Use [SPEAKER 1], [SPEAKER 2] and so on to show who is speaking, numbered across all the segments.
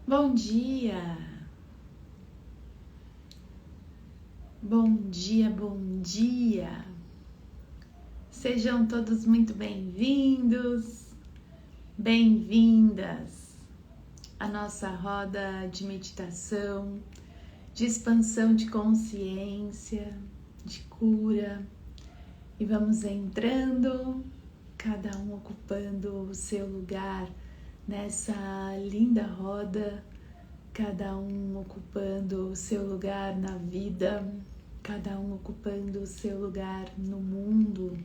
[SPEAKER 1] Bom dia! Bom dia, bom dia! Sejam todos muito bem-vindos, bem-vindas à nossa roda de meditação, de expansão de consciência, de cura. E vamos entrando, cada um ocupando o seu lugar nessa linda roda, cada um ocupando o seu lugar na vida, cada um ocupando o seu lugar no mundo.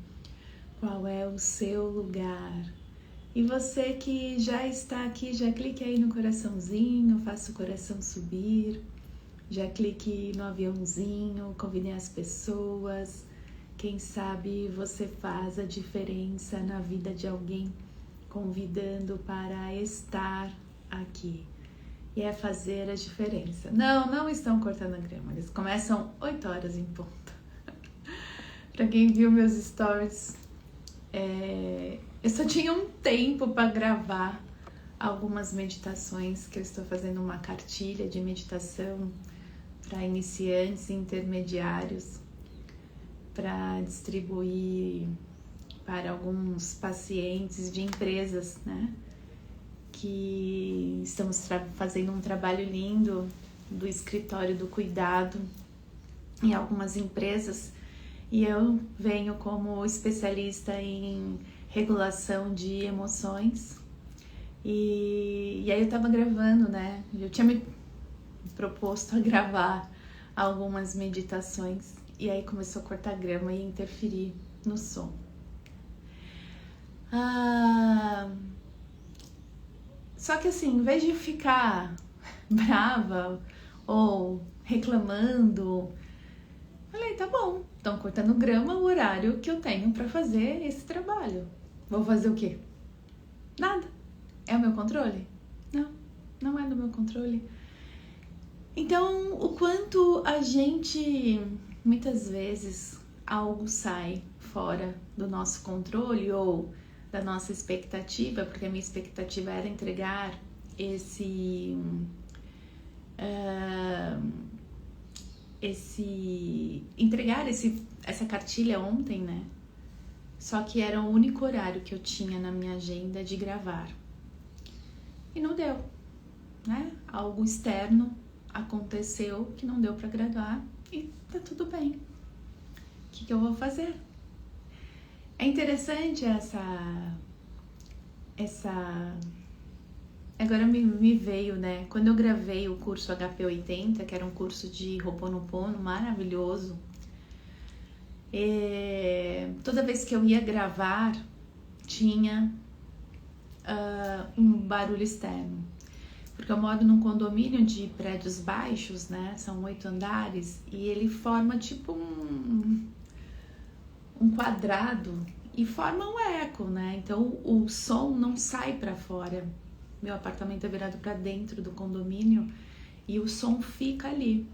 [SPEAKER 1] Qual é o seu lugar? E você que já está aqui, já clique aí no coraçãozinho, faça o coração subir, já clique no aviãozinho, convide as pessoas. Quem sabe você faz a diferença na vida de alguém, convidando para estar aqui. E é fazer a diferença. Não estão cortando a grama, eles começam 8 horas em ponto. Para quem viu meus stories, eu só tinha um tempo para gravar algumas meditações, que eu estou fazendo uma cartilha de meditação para iniciantes e intermediários, para distribuir para alguns pacientes de empresas, né? Que estamos fazendo um trabalho lindo do escritório do cuidado em algumas empresas, e eu venho como especialista em regulação de emoções. E aí eu tava gravando, né? Eu tinha me proposto a gravar algumas meditações, e aí começou a cortar grama e interferir no som. Só que assim, em vez de ficar brava ou reclamando, falei, tá bom, estão cortando grama, o horário que eu tenho para fazer esse trabalho. Vou fazer o quê? Nada. É o meu controle? Não é do meu controle. Então, o quanto a gente, muitas vezes, algo sai fora do nosso controle ou da nossa expectativa, porque a minha expectativa era entregar essa cartilha ontem, né? Só que era o único horário que eu tinha na minha agenda de gravar. E não deu, né? Algo externo aconteceu que não deu para gravar e tá tudo bem. O que eu vou fazer? É interessante agora me veio, né? Quando eu gravei o curso HP80, que era um curso de Ho'oponopono maravilhoso, toda vez que eu ia gravar, tinha um barulho externo. Porque eu moro num condomínio de prédios baixos, né? São 8 andares, e ele forma tipo um quadrado e forma um eco, né? Então o som não sai para fora. Meu apartamento é virado para dentro do condomínio e o som fica ali.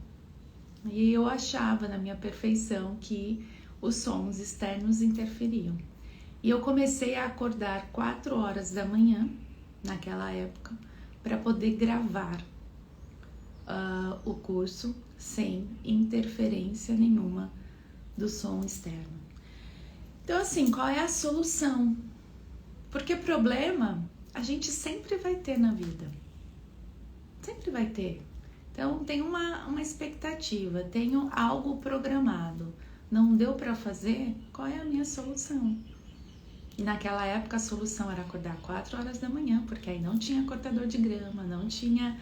[SPEAKER 1] E eu achava na minha perfeição que os sons externos interferiam. E eu comecei a acordar 4 horas da manhã, naquela época, para poder gravar o curso sem interferência nenhuma do som externo. Então, assim, qual é a solução? Porque problema a gente sempre vai ter na vida. Sempre vai ter. Então, tem uma expectativa, tenho algo programado. Não deu para fazer? Qual é a minha solução? E naquela época a solução era acordar 4 horas da manhã, porque aí não tinha cortador de grama, não tinha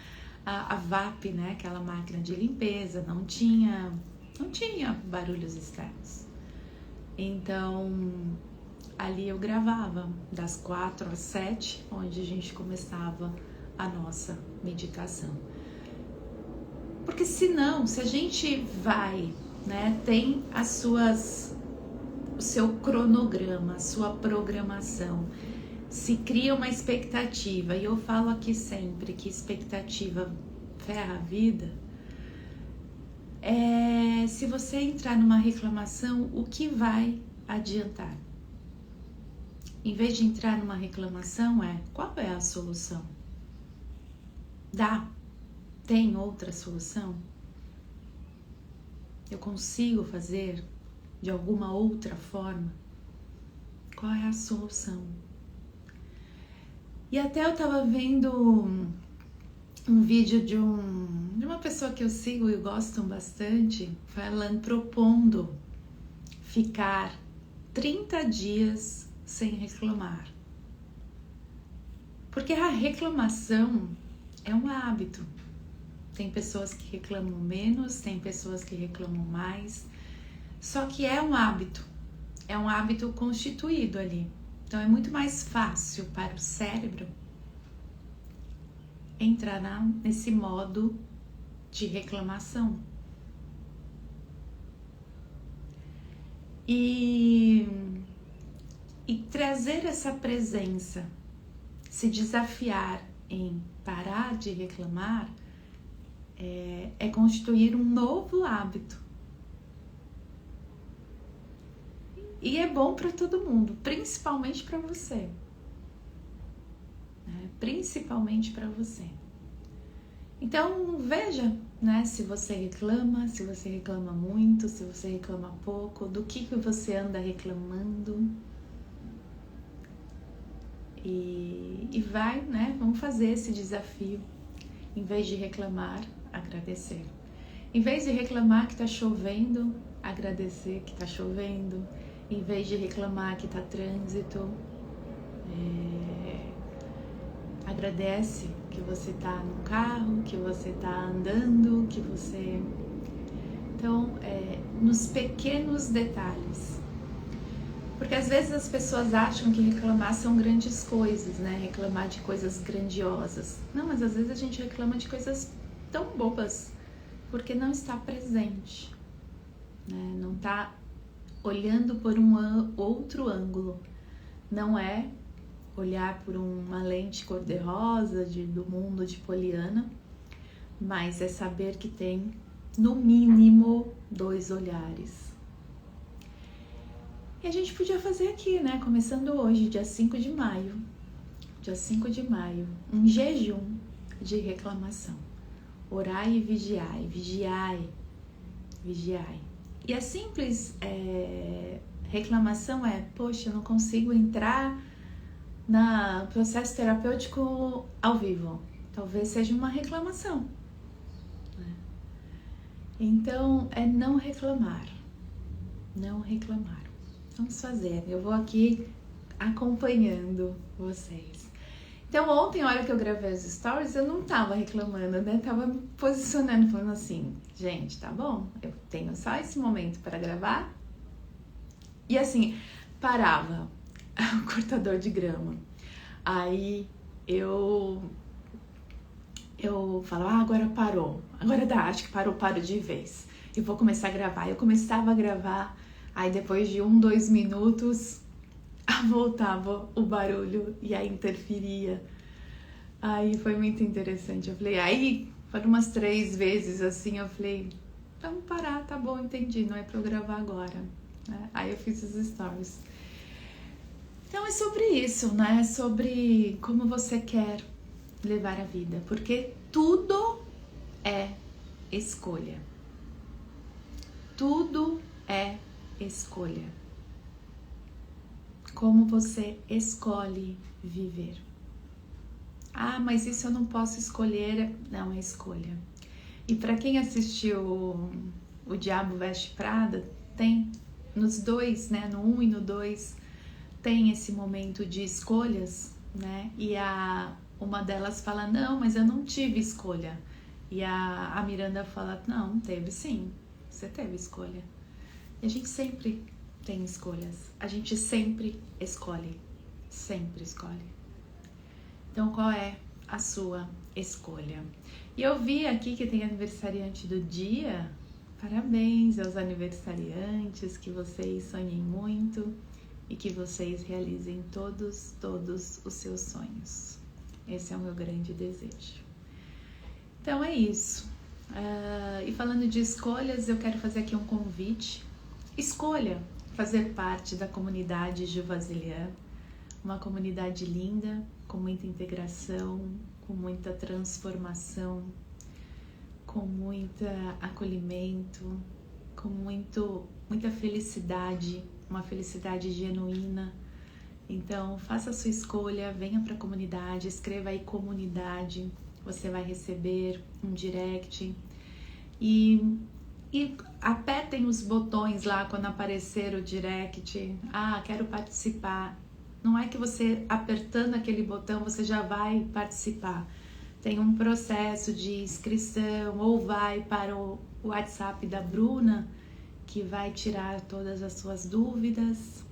[SPEAKER 1] a VAP, né? Aquela máquina de limpeza, não tinha barulhos externos. Então, ali eu gravava das 4 às 7, onde a gente começava a nossa meditação. Porque senão, se a gente vai, né, tem o seu cronograma, a sua programação, se cria uma expectativa, e eu falo aqui sempre que expectativa ferra a vida. Se você entrar numa reclamação, o que vai adiantar? Em vez de entrar numa reclamação, qual é a solução? Dá Tem outra solução? Eu consigo fazer de alguma outra forma? Qual é a solução? E até eu tava vendo um vídeo de uma pessoa que eu sigo e gosto bastante, falando, propondo ficar 30 dias sem reclamar. Porque a reclamação é um hábito. Tem pessoas que reclamam menos, tem pessoas que reclamam mais. Só que é um hábito constituído ali. Então é muito mais fácil para o cérebro entrar nesse modo de reclamação. E trazer essa presença, se desafiar em parar de reclamar, é constituir um novo hábito. E é bom para todo mundo, principalmente para você. Principalmente para você. Então veja, né, se você reclama muito, se você reclama pouco, do que você anda reclamando. E vai, né, vamos fazer esse desafio. Em vez de reclamar, agradecer. Em vez de reclamar que tá chovendo, agradecer que tá chovendo. Em vez de reclamar que tá trânsito, agradece que você tá no carro, que você tá andando, que você... Então, nos pequenos detalhes. Porque às vezes as pessoas acham que reclamar são grandes coisas, né? Reclamar de coisas grandiosas. Não, mas às vezes a gente reclama de coisas tão bobas, porque não está presente, né? Não está olhando por um outro ângulo. Não é olhar por uma lente cor-de-rosa do mundo de Poliana, mas é saber que tem, no mínimo, 2 olhares. E a gente podia fazer aqui, né? Começando hoje, dia 5 de maio. Dia 5 de maio, um jejum de reclamação. Orai e vigiai, vigiai, vigiai. E a simples reclamação é, poxa, eu não consigo entrar no processo terapêutico ao vivo. Talvez seja uma reclamação. Né? Então, é não reclamar. Não reclamar. Vamos fazer. Eu vou aqui acompanhando vocês. Então, ontem, na hora que eu gravei os stories, eu não tava reclamando, né? Tava me posicionando, falando assim, gente, tá bom, eu tenho só esse momento para gravar. E assim, parava o cortador de grama. Aí eu falo, agora parou. Agora dá, acho que paro de vez. E vou começar a gravar. Eu começava a gravar, aí depois de 1-2 minutos, voltava o barulho e aí interferia. Aí foi muito interessante. Eu falei, aí foram umas 3 vezes assim, eu falei, vamos parar, tá bom, entendi, não é pra eu gravar agora. Aí eu fiz os stories. Então é sobre isso, né? Sobre como você quer levar a vida, porque tudo é escolha. Tudo é escolha. Como você escolhe viver. Mas isso eu não posso escolher. Não, é escolha. E para quem assistiu O Diabo Veste Prada, tem nos 2, né, no 1 e no 2, tem esse momento de escolhas, né? E uma delas fala, não, mas eu não tive escolha. E a Miranda fala, não, teve sim, você teve escolha. E a gente sempre tem escolhas, a gente sempre escolhe. Então, qual é a sua escolha? E eu vi aqui que tem aniversariante do dia. Parabéns aos aniversariantes, que vocês sonhem muito e que vocês realizem todos os seus sonhos. Esse é o meu grande desejo. Então é isso. E falando de escolhas, eu quero fazer aqui um convite. Escolha fazer parte da comunidade Juvazilian, uma comunidade linda, com muita integração, com muita transformação. com muito acolhimento, com muita felicidade, uma felicidade genuína. Então, faça a sua escolha, venha para a comunidade, escreva aí comunidade, você vai receber um direct e apertem os botões lá quando aparecer o direct. Ah, quero participar. Não é que você apertando aquele botão você já vai participar. Tem um processo de inscrição, ou vai para o WhatsApp da Bruna, que vai tirar todas as suas dúvidas.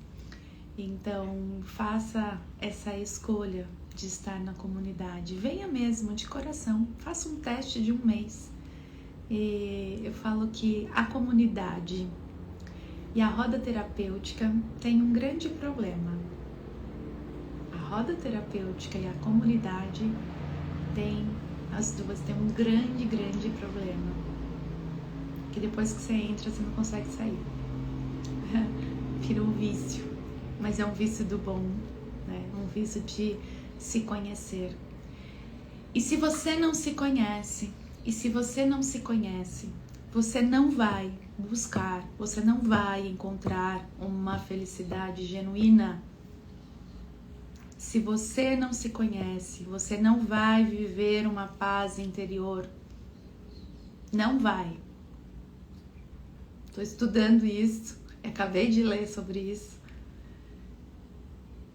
[SPEAKER 1] Então, faça essa escolha de estar na comunidade. Venha mesmo, de coração. Faça um teste de 1 mês. E eu falo que a comunidade e a roda terapêutica têm um grande problema. A roda terapêutica e a comunidade as duas têm um grande problema. Que depois que você entra, você não consegue sair. Vira um vício. Mas é um vício do bom, né? Um vício de se conhecer. E se você não se conhece, você não vai buscar, você não vai encontrar uma felicidade genuína. Se você não se conhece, você não vai viver uma paz interior. Não vai. Estou estudando isso, acabei de ler sobre isso.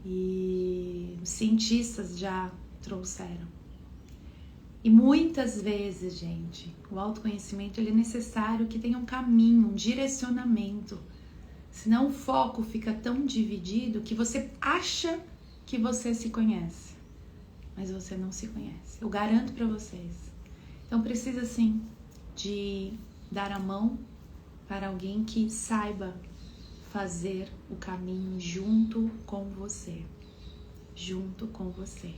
[SPEAKER 1] E cientistas já trouxeram. E muitas vezes, gente, o autoconhecimento ele é necessário que tenha um caminho, um direcionamento. Senão o foco fica tão dividido que você acha que você se conhece, mas você não se conhece. Eu garanto para vocês. Então precisa sim de dar a mão para alguém que saiba fazer o caminho junto com você. Junto com você.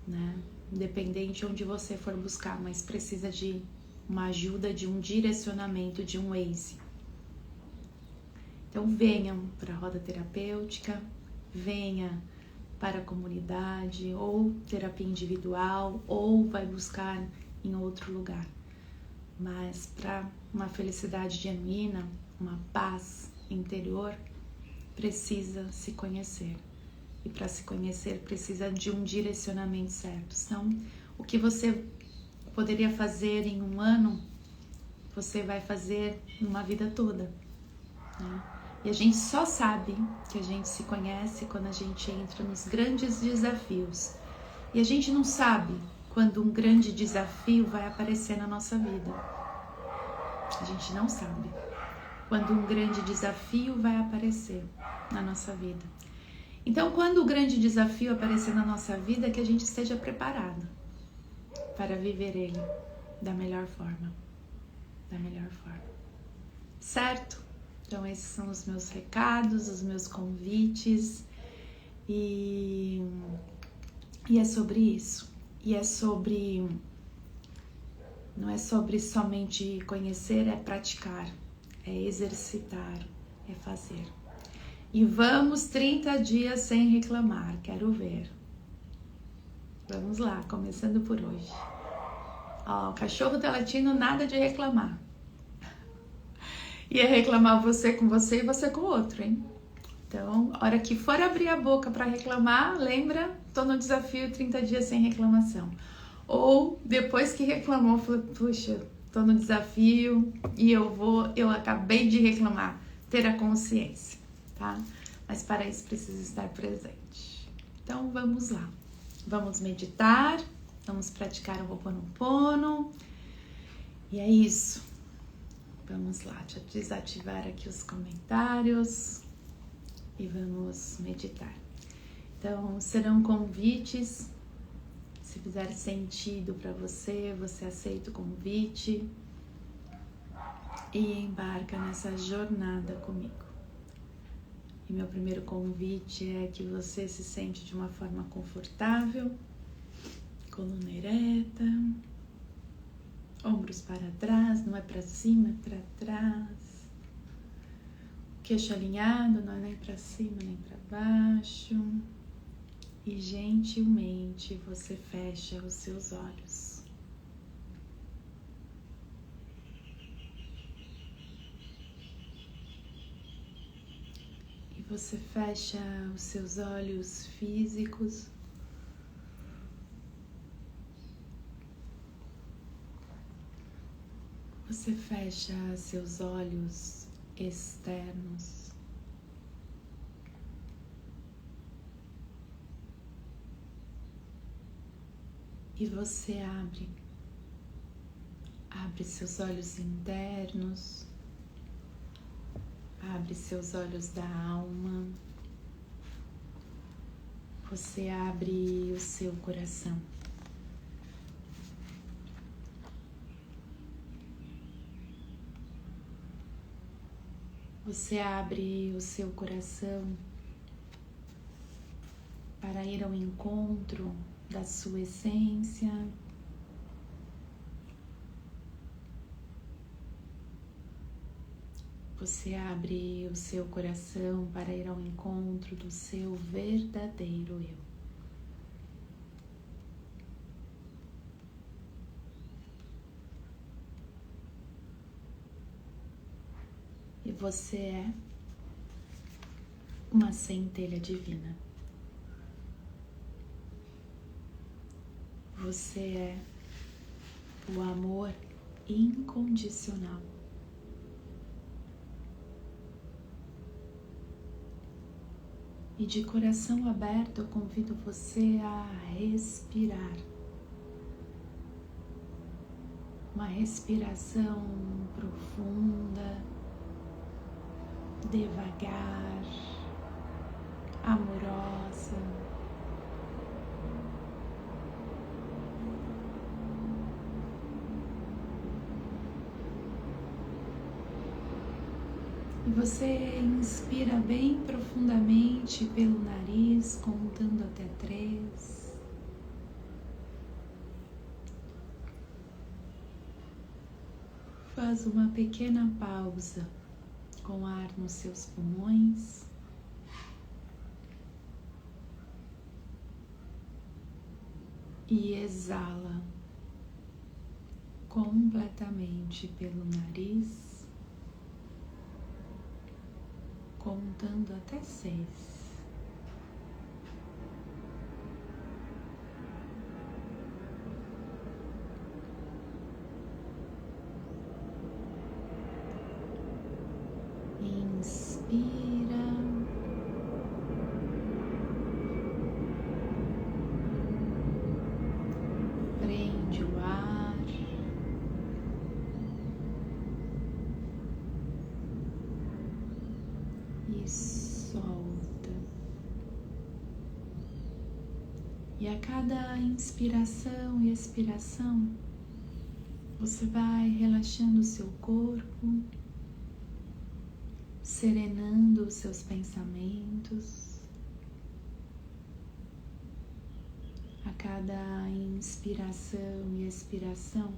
[SPEAKER 1] Né? Independente de onde você for buscar, mas precisa de uma ajuda, de um direcionamento, de um Waze. Então venham para a roda terapêutica, venha para a comunidade, ou terapia individual, ou vai buscar em outro lugar. Mas para uma felicidade genuína, uma paz interior, precisa se conhecer. E para se conhecer precisa de um direcionamento certo. Então, o que você poderia fazer em 1 ano, você vai fazer numa vida toda. Né? E a gente só sabe que a gente se conhece quando a gente entra nos grandes desafios. E a gente não sabe quando um grande desafio vai aparecer na nossa vida. A gente não sabe quando um grande desafio vai aparecer na nossa vida. Então, quando o grande desafio aparecer na nossa vida, que a gente esteja preparado para viver ele da melhor forma. Da melhor forma. Certo? Então, esses são os meus recados, os meus convites. E é sobre isso. E é sobre... Não é sobre somente conhecer, é praticar. É exercitar, é fazer. E vamos 30 dias sem reclamar, quero ver. Vamos lá, começando por hoje. Ó, o cachorro tá latindo, nada de reclamar. E é reclamar você com você e você com o outro, hein? Então, a hora que for abrir a boca para reclamar, lembra, tô no desafio 30 dias sem reclamação. Ou depois que reclamou, falou, puxa, tô no desafio e eu acabei de reclamar, ter a consciência, tá? Mas para isso precisa estar presente. Então vamos lá, vamos meditar, vamos praticar o Ho'oponopono e é isso. Vamos lá, deixa eu desativar aqui os comentários e vamos meditar. Então serão convites. Se fizer sentido para você, você aceita o convite e embarca nessa jornada comigo. E meu primeiro convite é que você se sente de uma forma confortável, coluna ereta, ombros para trás, não é para cima, é para trás, queixo alinhado, não é nem para cima nem para baixo. E gentilmente você fecha os seus olhos. Você fecha os seus olhos físicos. Você fecha seus olhos externos. E você abre seus olhos internos, abre seus olhos da alma, você abre o seu coração. Você abre o seu coração para ir ao encontro da sua essência. Você abre o seu coração para ir ao encontro do seu verdadeiro eu. E você é uma centelha divina. Você é o amor incondicional. E de coração aberto eu convido você a respirar. Uma respiração profunda, devagar, amorosa. E você inspira bem profundamente pelo nariz, contando até 3. Faz uma pequena pausa com ar nos seus pulmões. E exala completamente pelo nariz, contando até 6. Inspira. Prende o ar. E solta. E a cada inspiração e expiração, você vai relaxando o seu corpo, serenando os seus pensamentos. A cada inspiração e expiração,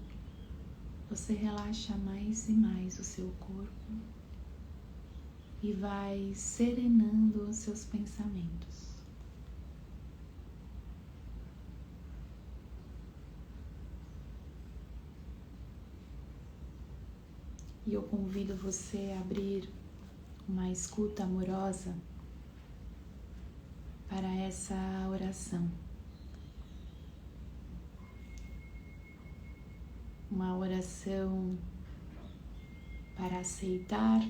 [SPEAKER 1] você relaxa mais e mais o seu corpo e vai serenando os seus pensamentos. E eu convido você a abrir uma escuta amorosa para essa oração. Uma oração para aceitar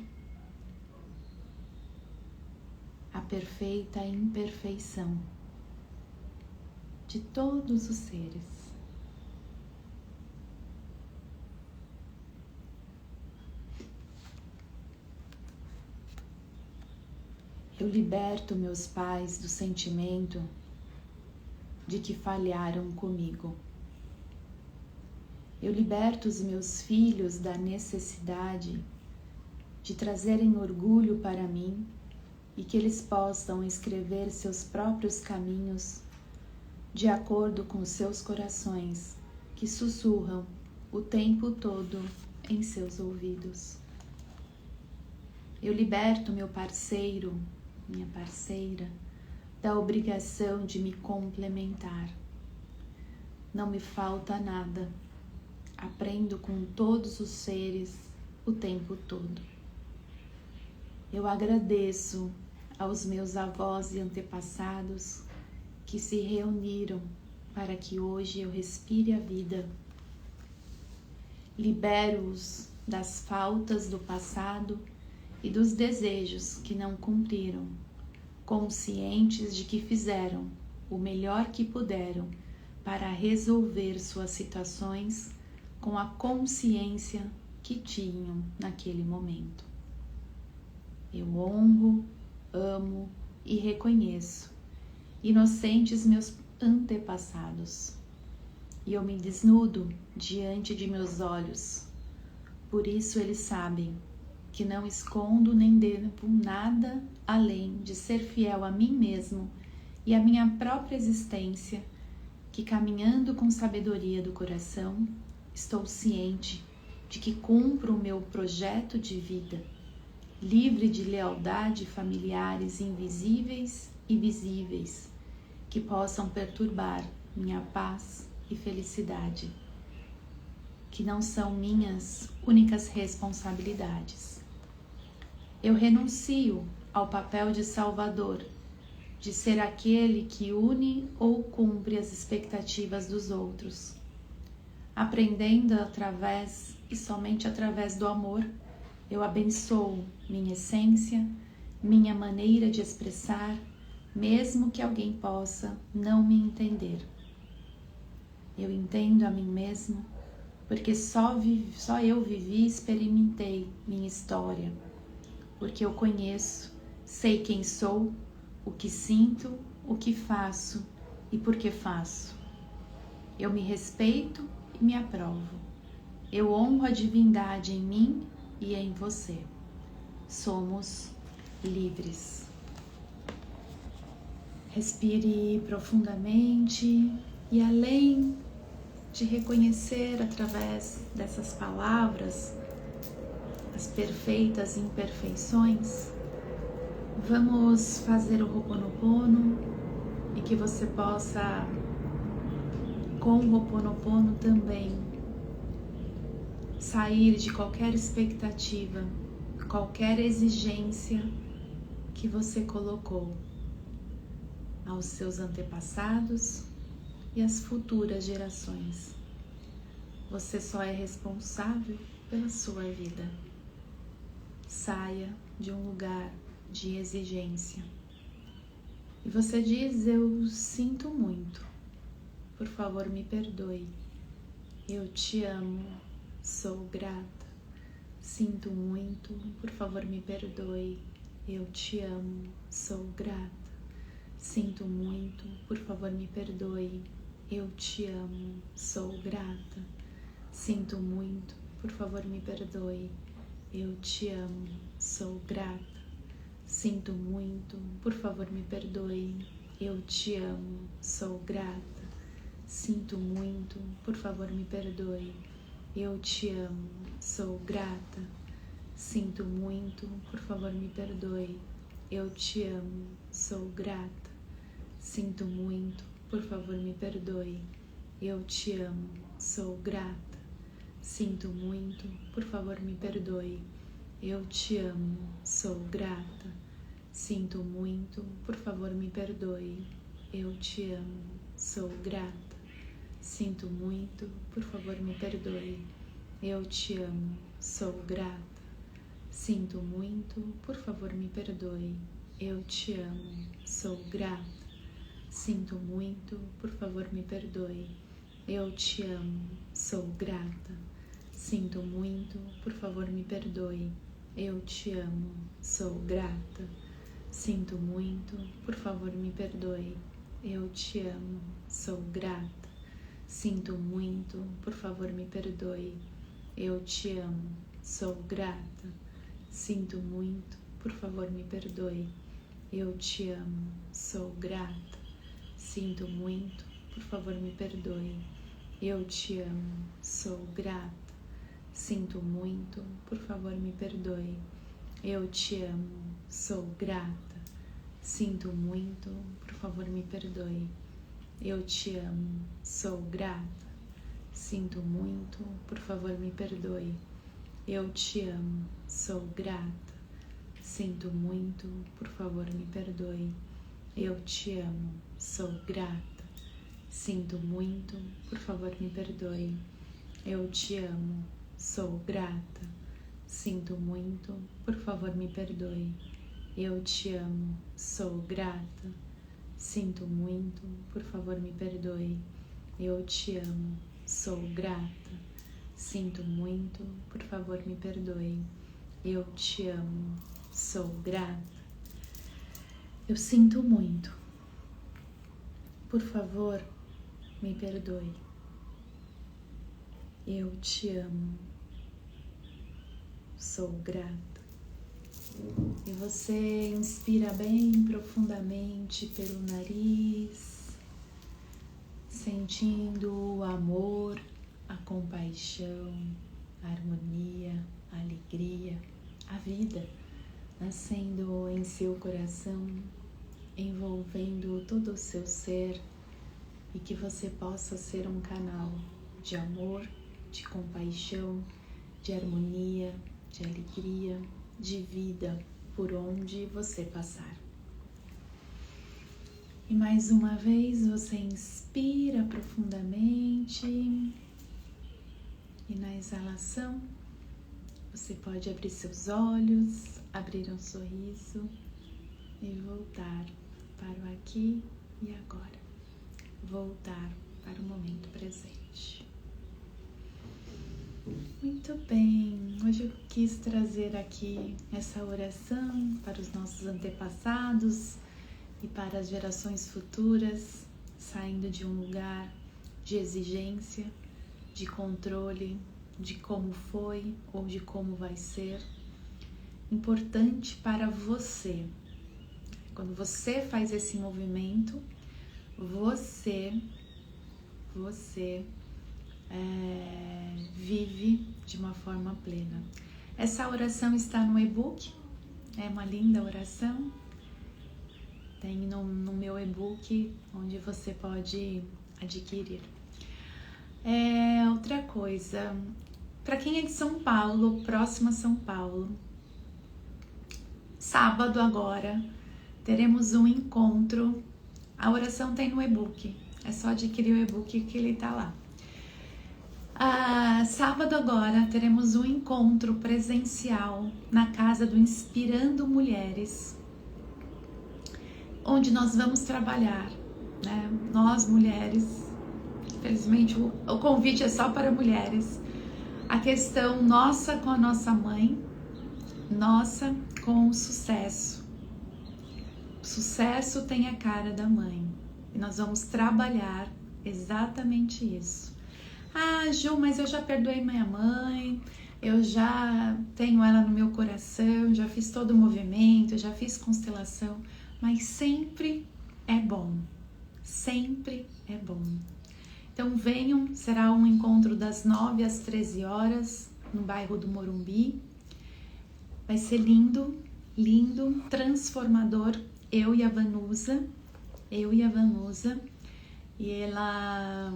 [SPEAKER 1] a perfeita imperfeição de todos os seres. Eu liberto meus pais do sentimento de que falharam comigo. Eu liberto os meus filhos da necessidade de trazerem orgulho para mim e que eles possam escrever seus próprios caminhos de acordo com seus corações que sussurram o tempo todo em seus ouvidos. Eu liberto meu parceiro, minha parceira, da obrigação de me complementar. Não me falta nada. Aprendo com todos os seres o tempo todo. Eu agradeço aos meus avós e antepassados que se reuniram para que hoje eu respire a vida. Libero-os das faltas do passado e dos desejos que não cumpriram, conscientes de que fizeram o melhor que puderam para resolver suas situações com a consciência que tinham naquele momento. Eu honro, amo e reconheço inocentes meus antepassados, e eu me desnudo diante de meus olhos. Por isso eles sabem que não escondo nem devo nada além de ser fiel a mim mesmo e à minha própria existência, que caminhando com sabedoria do coração, estou ciente de que cumpro o meu projeto de vida, livre de lealdade familiares invisíveis e visíveis, que possam perturbar minha paz e felicidade, que não são minhas únicas responsabilidades. Eu renuncio ao papel de salvador, de ser aquele que une ou cumpre as expectativas dos outros, aprendendo através e somente através do amor. Eu abençoo minha essência, minha maneira de expressar, mesmo que alguém possa não me entender. Eu entendo a mim mesmo, porque só eu vivi e experimentei minha história, porque eu conheço, sei quem sou, o que sinto, o que faço e por que faço. Eu me respeito e me aprovo. Eu honro a divindade em mim e em você. Somos livres. Respire profundamente e, além de reconhecer através dessas palavras as perfeitas imperfeições, vamos fazer o Ho'oponopono e que você possa, com o Ho'oponopono também, sair de qualquer expectativa, qualquer exigência que você colocou aos seus antepassados e às futuras gerações. Você só é responsável pela sua vida. Saia de um lugar de exigência. E você diz: eu sinto muito, por favor me perdoe, eu te amo, sou grata, sinto muito, por favor me perdoe, eu te amo, sou grata, sinto muito, por favor me perdoe, eu te amo, sou grata, sinto muito, por favor me perdoe, eu te amo, sou grata, sinto muito, por favor me perdoe, eu te amo, sou grata, sinto muito, por favor me perdoe, eu te amo, sou grata, sinto muito, por favor me perdoe, eu te amo, sou grata, sinto muito, por favor me perdoe, eu te amo, sou grata, sinto muito, por favor me perdoe, eu te amo, sou grata, sinto muito, por favor me perdoe, eu te amo, sou grata, sinto muito, por favor me perdoe, eu te amo, sou grata, sinto muito, por favor me perdoe, eu te amo, sou grata, sinto muito, por favor me perdoe, eu te amo, sou grata, sinto muito, por favor me perdoe, eu te amo, sou grata, sinto muito, por favor me perdoe, eu te amo, sou grata, sinto muito, por favor me perdoe, eu te amo, sou grata, sinto muito, por favor me perdoe, eu te amo, sou grata, sinto muito, por favor me perdoe, eu te amo, sou grata, sinto muito, por favor me perdoe, eu te amo, sou grata, sinto muito, por favor me perdoe, eu te amo, sou grata, sinto muito, por favor me perdoe, eu te amo, sou grata, sinto muito, por favor me perdoe. Eu te amo, sou grata. Sinto muito, por favor me perdoe. Eu te amo, sou grata. Sinto muito, por favor me perdoe. Eu te amo, sou grata. Sinto muito, por favor me perdoe. Eu te amo, sou grata. Sinto muito, por favor me perdoe. Eu te amo, sou grata. Eu sinto muito, por favor me perdoe. Eu te amo, sou grata. E você inspira bem profundamente pelo nariz, sentindo o amor, a compaixão, a harmonia, a alegria, a vida nascendo em seu coração, envolvendo todo o seu ser, e que você possa ser um canal de amor, de compaixão, de harmonia, de alegria, de vida por onde você passar. E mais uma vez você inspira profundamente e na exalação você pode abrir seus olhos, abrir um sorriso e voltar para o aqui e agora. Voltar para o momento presente. Muito bem, hoje eu quis trazer aqui essa oração para os nossos antepassados e para as gerações futuras, saindo de um lugar de exigência, de controle, de como foi ou de como vai ser. Importante para você. Quando você faz esse movimento, você vive de uma forma plena. Essa oração está no e-book, é uma linda oração. Tem no meu e-book, onde você pode adquirir. Outra coisa, para quem é de São Paulo, próximo a São Paulo, sábado agora, teremos um encontro. A oração tem no e-book, é só adquirir o e-book que ele tá lá. Sábado agora teremos um encontro presencial na casa do Inspirando Mulheres, onde nós vamos trabalhar, né? Nós mulheres, infelizmente o convite é só para mulheres, a questão nossa com a nossa mãe, nossa com o sucesso. O sucesso tem a cara da mãe e nós vamos trabalhar exatamente isso. Ju, mas eu já perdoei minha mãe, eu já tenho ela no meu coração, já fiz todo o movimento, já fiz constelação, mas sempre é bom, sempre é bom. Então venham, será um encontro das 9 às 13 horas no bairro do Morumbi. Vai ser lindo, lindo, transformador. Eu e a Vanusa, e ela...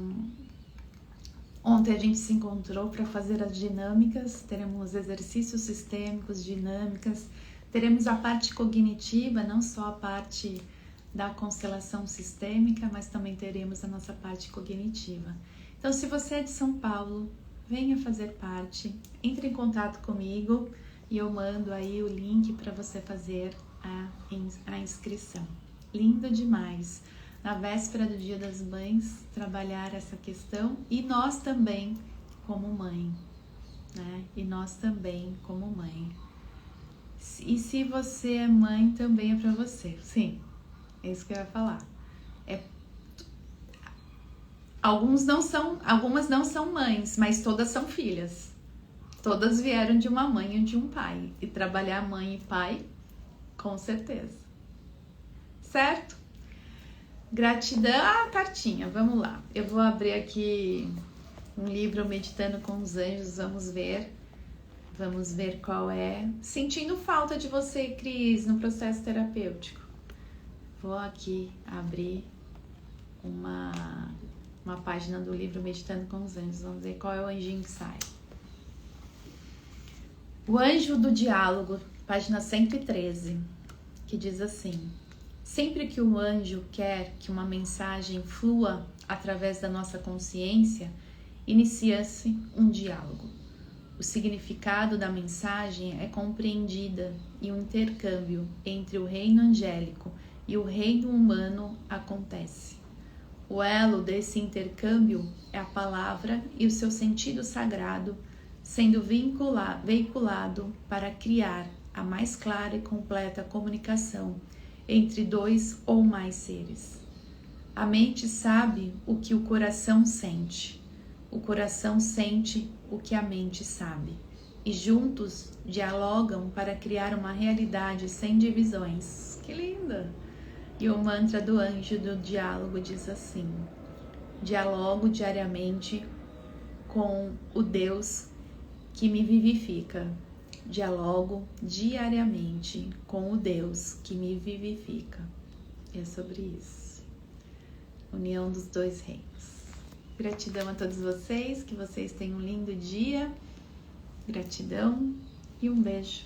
[SPEAKER 1] Ontem a gente se encontrou para fazer as dinâmicas, teremos exercícios sistêmicos, dinâmicas, teremos a parte cognitiva, não só a parte da constelação sistêmica, mas também teremos a nossa parte cognitiva. Então, se você é de São Paulo, venha fazer parte, entre em contato comigo e eu mando aí o link para você fazer a inscrição. Lindo demais! Na véspera do Dia das Mães, trabalhar essa questão, e nós também como mãe, né? E nós também como mãe. E se você é mãe, também é para você. Sim, é isso que eu ia falar. Algumas não são mães, mas todas são filhas. Todas vieram de uma mãe e de um pai. E trabalhar mãe e pai, com certeza. Certo? Gratidão, cartinha, vamos lá. Eu vou abrir aqui um livro Meditando com os Anjos, vamos ver qual é. Sentindo falta de você, Cris, no processo terapêutico. Vou aqui abrir uma página do livro Meditando com os Anjos, vamos ver qual é o anjinho que sai. O anjo do diálogo página 113, que diz assim: sempre que o anjo quer que uma mensagem flua através da nossa consciência, inicia-se um diálogo. O significado da mensagem é compreendida e um intercâmbio entre o reino angélico e o reino humano acontece. O elo desse intercâmbio é a palavra e o seu sentido sagrado sendo veiculado para criar a mais clara e completa comunicação entre dois ou mais seres. A mente sabe o que o coração sente. O coração sente o que a mente sabe. E juntos dialogam para criar uma realidade sem divisões. Que linda! E o mantra do anjo do diálogo diz assim: dialogo diariamente com o Deus que me vivifica. Dialogo diariamente com o Deus que me vivifica. É sobre isso. União dos dois reinos. Gratidão a todos vocês, que vocês tenham um lindo dia. Gratidão e um beijo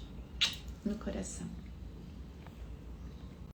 [SPEAKER 1] no coração.